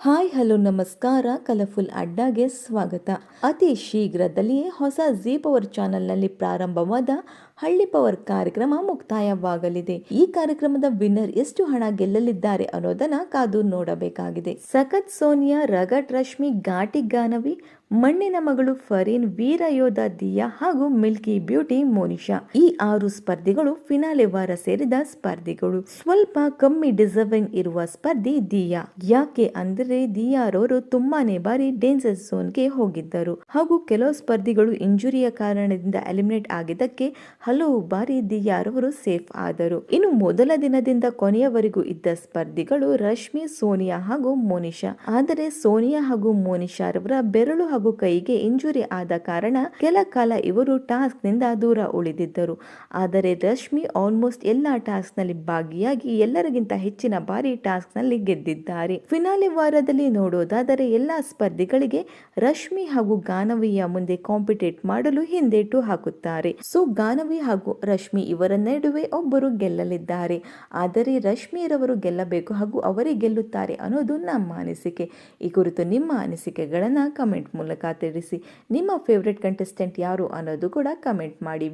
Hi hello ನಮಸ್ಕಾರ. Colourful ಅಡ್ಡಾಗೆ ಸ್ವಾಗತ. ಅತಿ ಶೀಘ್ರದಲ್ಲಿಯೇ ಹೊಸ ಜೀ ಪವರ್ ಚಾನೆಲ್ನಲ್ಲಿ ಪ್ರಾರಂಭವಾದ ಹಳ್ಳಿ ಪವರ್ ಕಾರ್ಯಕ್ರಮ ಮುಕ್ತಾಯವಾಗಲಿದೆ. ಈ ಕಾರ್ಯಕ್ರಮದ ವಿನ್ನರ್ ಎಷ್ಟು ಹಣ ಗೆಲ್ಲಲಿದ್ದಾರೆ ಅನ್ನೋದನ್ನ ಕಾದು ನೋಡಬೇಕಾಗಿದೆ. ಸಖತ್ ಸೋನಿಯಾ, ರಗಡ್ ರಶ್ಮಿ, ಘಾಟಿ ಗಾನವಿ, ಮಣ್ಣಿನ ಮಗಳು ಫರೀನ್, ವೀರ ಯೋಧ ದಿಯಾ ಹಾಗೂ ಮಿಲ್ಕಿ ಬ್ಯೂಟಿ ಮೋನಿಶಾ ಈ 6 ಸ್ಪರ್ಧಿಗಳು ಫಿನಾಲೆ ವಾರ ಸೇರಿದ ಸ್ಪರ್ಧಿಗಳು. ಸ್ವಲ್ಪ ಕಮ್ಮಿ ಡಿಸರ್ವಿಂಗ್ ಇರುವ ಸ್ಪರ್ಧಿ ದಿಯಾ. ಯಾಕೆ ಅಂದ್ರೆ ದಿಯಾರವರು ತುಂಬಾನೇ ಬಾರಿ ಡೇಂಜರ್ ಝೋನ್ಗೆ ಹೋಗಿದ್ದರು ಹಾಗೂ ಕೆಲವು ಸ್ಪರ್ಧಿಗಳು ಇಂಜುರಿಯ ಕಾರಣದಿಂದ ಎಲಿಮಿನೇಟ್ ಆಗಿದ್ದಕ್ಕೆ ಹಲವು ಬಾರಿ ದಿಯಾರವರು ಸೇಫ್ ಆದರು. ಇನ್ನು ಮೊದಲ ದಿನದಿಂದ ಕೊನೆಯವರೆಗೂ ಇದ್ದ ಸ್ಪರ್ಧಿಗಳು ರಶ್ಮಿ, ಸೋನಿಯಾ ಹಾಗೂ ಮೋನಿಶಾ. ಆದರೆ ಸೋನಿಯಾ ಹಾಗೂ ಮೋನಿಶಾ ರವರ ಬೆರಳು ಹಾಗೂ ಕೈಗೆ ಇಂಜುರಿ ಆದ ಕಾರಣ ಕೆಲ ಕಾಲ ಇವರು ಟಾಸ್ಕ್ ನಿಂದ ದೂರ ಉಳಿದಿದ್ದರು. ಆದರೆ ರಶ್ಮಿ ಆಲ್ಮೋಸ್ಟ್ ಎಲ್ಲಾ ಟಾಸ್ಕ್ ನಲ್ಲಿ ಭಾಗಿಯಾಗಿ ಎಲ್ಲರಿಗಿಂತ ಹೆಚ್ಚಿನ ಬಾರಿ ಟಾಸ್ಕ್ ನಲ್ಲಿ ಗೆದ್ದಿದ್ದಾರೆ. ಫಿನಾಲೆ ವಾರದಲ್ಲಿ ನೋಡೋದಾದರೆ ಎಲ್ಲಾ ಸ್ಪರ್ಧಿಗಳಿಗೆ ರಶ್ಮಿ ಹಾಗೂ ಗಾನವಿಯ ಮುಂದೆ ಕಾಂಪಿಟೇಟ್ ಮಾಡಲು ಹಿಂದೇಟು ಹಾಕುತ್ತಾರೆ. ಸೊ ಗಾನವಿ ಹಾಗೂ ರಶ್ಮಿ ಇವರ ನಡುವೆ ಒಬ್ಬರು ಗೆಲ್ಲಲಿದ್ದಾರೆ. ಆದರೆ ರಶ್ಮಿ ರವರು ಗೆಲ್ಲಬೇಕು ಹಾಗೂ ಅವರೇ ಗೆಲ್ಲುತ್ತಾರೆ ಅನ್ನೋದು ನಮ್ಮ ಅನಿಸಿಕೆ. ಈ ಕುರಿತು ನಿಮ್ಮ ಅನಿಸಿಕೆಗಳನ್ನ ಕಮೆಂಟ್ ಮೂಲಕ ತಿಳಿಸಿ. ನಿಮ್ಮ ಫೇವರೇಟ್ ಕಂಟೆಸ್ಟೆಂಟ್ ಯಾರು ಅನ್ನೋದು ಕೂಡ ಕಮೆಂಟ್ ಮಾಡಿ.